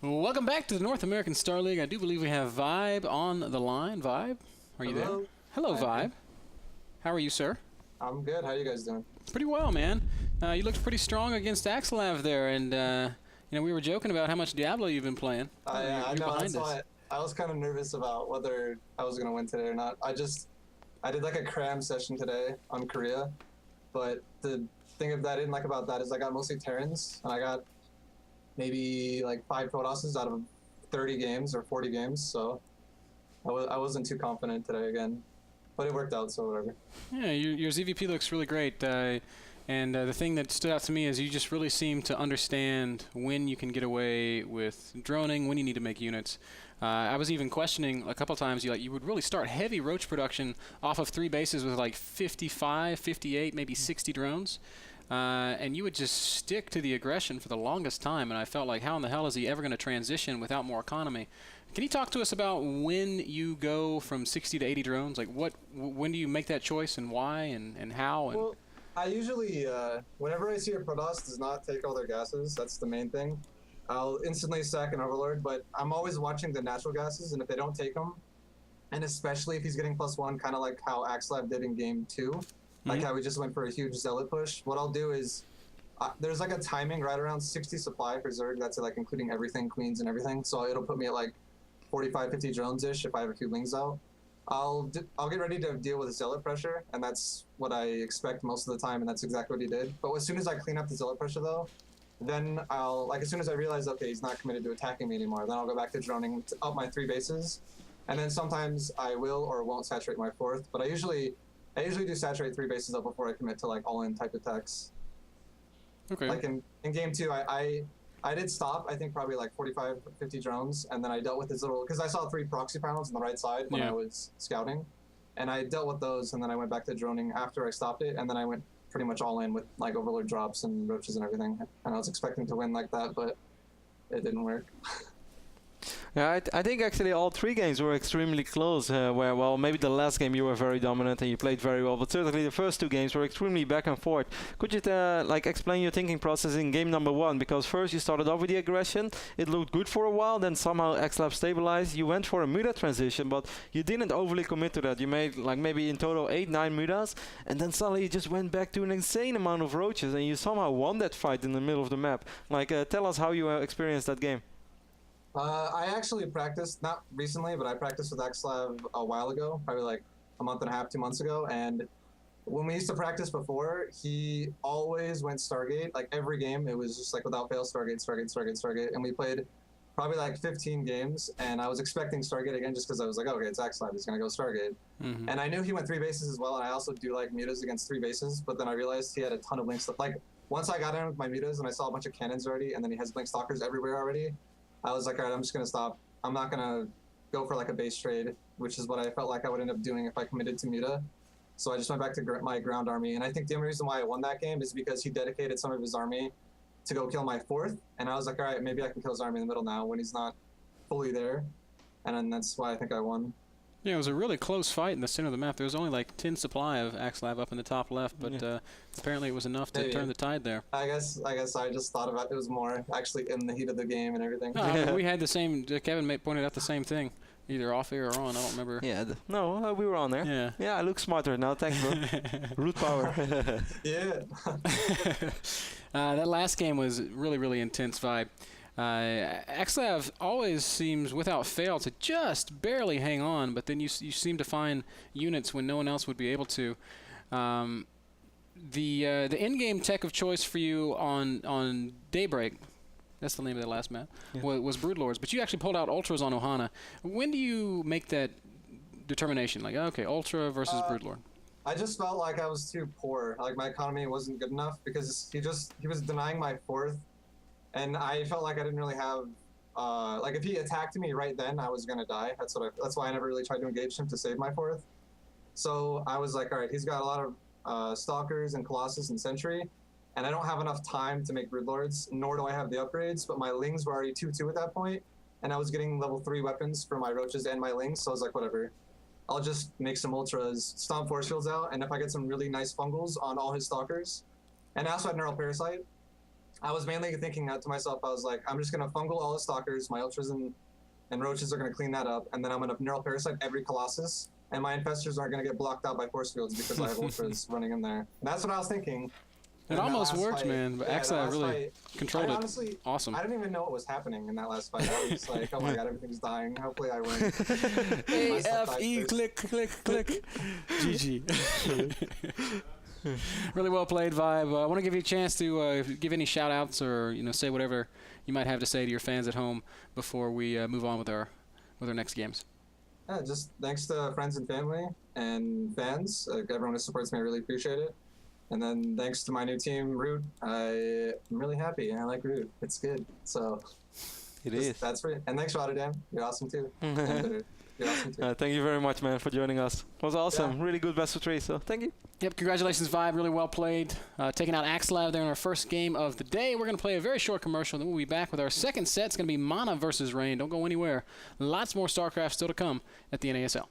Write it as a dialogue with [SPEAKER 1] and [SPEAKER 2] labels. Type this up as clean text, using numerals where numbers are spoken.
[SPEAKER 1] Welcome back to the North American Star League. I do believe we have ViBe on the line. ViBe, are you there? Hello, ViBe. How are you, sir?
[SPEAKER 2] I'm good. How are you guys doing?
[SPEAKER 1] Pretty well, man. You looked pretty strong against Axslav there, and we were joking about how much Diablo you've been playing.
[SPEAKER 2] Yeah, I know. That's why I was kind of nervous about whether I was gonna win today or not. I did like a cram session today on Korea, but the thing that I didn't like about that is I got mostly Terrans, and I got maybe like 5 Protosses out of 30 games or 40 games, so I wasn't too confident today again, but it worked out, so whatever.
[SPEAKER 1] Yeah, your ZVP looks really great, and the thing that stood out to me is you just really seem to understand when you can get away with droning, when you need to make units. I was even questioning a couple times, you would really start heavy roach production off of 3 bases with like 55, 58, maybe 60 drones. And you would just stick to the aggression for the longest time, and I felt like, how in the hell is he ever going to transition without more economy? Can you talk to us about when you go from 60 to 80 drones? Like, when do you make that choice, and why, and how? And
[SPEAKER 2] well, I usually, whenever I see a Protoss does not take all their gases, that's the main thing, I'll instantly sack an Overlord, but I'm always watching the natural gases, and if they don't take them, and especially if he's getting +1, kind of like how Axslav did in game 2, like how we just went for a huge zealot push. What I'll do is, there's like a timing right around 60 supply for Zerg. That's like including everything, queens and everything. So it'll put me at like 45, 50 drones-ish if I have a few lings out. I'll get ready to deal with the zealot pressure, and that's what I expect most of the time, and that's exactly what he did. But as soon as I clean up the zealot pressure though, then as soon as I realize, okay, he's not committed to attacking me anymore, then I'll go back to droning up my 3 bases. And then sometimes I will or won't saturate my 4th, but I usually do saturate 3 bases up before I commit to like all-in type attacks.
[SPEAKER 1] Okay.
[SPEAKER 2] Like in game 2, I did stop, I think probably like 45, 50 drones, and then I dealt with his little, because I saw 3 proxy panels on the right side when I was scouting, and I dealt with those, and then I went back to droning after I stopped it, and then I went pretty much all in with like Overlord drops and roaches and everything, and I was expecting to win like that, but it didn't work.
[SPEAKER 3] Yeah, I think actually all 3 games were extremely close, where, well, maybe the last game you were very dominant and you played very well, but certainly the first 2 games were extremely back and forth. Could you like explain your thinking process in game number 1? Because first you started off with the aggression, it looked good for a while, then somehow Axslav stabilized, you went for a muta transition, but you didn't overly commit to that. You made like maybe in total 8, 9 mutas, and then suddenly you just went back to an insane amount of roaches, and you somehow won that fight in the middle of the map. Like, tell us how you experienced that game.
[SPEAKER 2] I actually practiced, not recently, but I practiced with Axslav a while ago, probably like a month and a half, 2 months ago. And when we used to practice before, he always went Stargate. Like every game, it was just like without fail, Stargate, Stargate, Stargate, Stargate. And we played probably like 15 games, and I was expecting Stargate again just because I was like, okay, it's Axslav, he's going to go Stargate. And I knew he went 3 bases as well, and I also do like mutas against 3 bases, but then I realized he had a ton of links. Like once I got in with my mutas and I saw a bunch of cannons already, and then he has blink stalkers everywhere already, I was like, all right, I'm just going to stop. I'm not going to go for like a base trade, which is what I felt like I would end up doing if I committed to muta. So I just went back to my ground army. And I think the only reason why I won that game is because he dedicated some of his army to go kill my 4th. And I was like, all right, maybe I can kill his army in the middle now when he's not fully there. And then that's why I think I won.
[SPEAKER 1] Yeah, it was a really close fight in the center of the map. There was only like 10 supply of Axslav up in the top left, but apparently it was enough to turn the tide there.
[SPEAKER 2] I guess I just thought about it was more actually in the heat of the game and everything.
[SPEAKER 1] No, I mean, we had the same, Kevin pointed out the same thing, either off air or on, I don't remember.
[SPEAKER 3] Yeah, no, we were on there.
[SPEAKER 1] Yeah.
[SPEAKER 3] Yeah, I look smarter now, thanks bro. Root power.
[SPEAKER 2] Yeah.
[SPEAKER 1] That last game was really, really intense vibe. Axslav always seems, without fail, to just barely hang on, but then you seem to find units when no one else would be able to. The in-game tech of choice for you on Daybreak, that's the name of the last map, was Broodlords, but you actually pulled out Ultras on Ohana. When do you make that determination? Like, okay, Ultra versus Broodlord.
[SPEAKER 2] I just felt like I was too poor. Like my economy wasn't good enough because he was denying my 4th. And I felt like I didn't really have, like if he attacked me right then, I was gonna die. That's why I never really tried to engage him to save my 4th. So I was like, all right, he's got a lot of Stalkers and Colossus and Sentry, and I don't have enough time to make Broodlords, nor do I have the upgrades, but my Lings were already 2-2 at that point, and I was getting level 3 weapons for my Roaches and my Lings, so I was like, whatever. I'll just make some Ultras, stomp Force Fields out, and if I get some really nice Fungals on all his Stalkers, and I also had Neural Parasite, I was mainly thinking to myself, I was like, I'm just gonna fungal all the stalkers, my ultras and roaches are gonna clean that up, and then I'm gonna neural parasite every colossus, and my infestors aren't gonna get blocked out by force fields because I have ultras running in there. And that's what I was thinking.
[SPEAKER 1] It almost worked, man, but Axslav really controlled it.
[SPEAKER 2] Honestly,
[SPEAKER 1] awesome.
[SPEAKER 2] I didn't even know what was happening in that last fight. I was like, oh my god, everything's dying. Hopefully I win.
[SPEAKER 1] A-F-E, click, click, click. GG. Really well played, ViBe. I want to give you a chance to give any shout-outs or say whatever you might have to say to your fans at home before we move on with our next games.
[SPEAKER 2] Yeah, just thanks to friends and family and fans, everyone who supports me. I really appreciate it. And then thanks to my new team, Root. I'm really happy, and I like Root. It's good. So
[SPEAKER 3] it is.
[SPEAKER 2] That's for you. And thanks, Rotterdam. You're awesome too. You're awesome too.
[SPEAKER 3] Thank you very much, man, for joining us. It was awesome. Yeah. Really good best of 3. So thank you.
[SPEAKER 1] Yep. Congratulations, ViBe. Really well played. Taking out Axslav there in our first game of the day. We're going to play a very short commercial, then we'll be back with our second set. It's going to be Mana versus Rain. Don't go anywhere. Lots more StarCraft still to come at the NASL.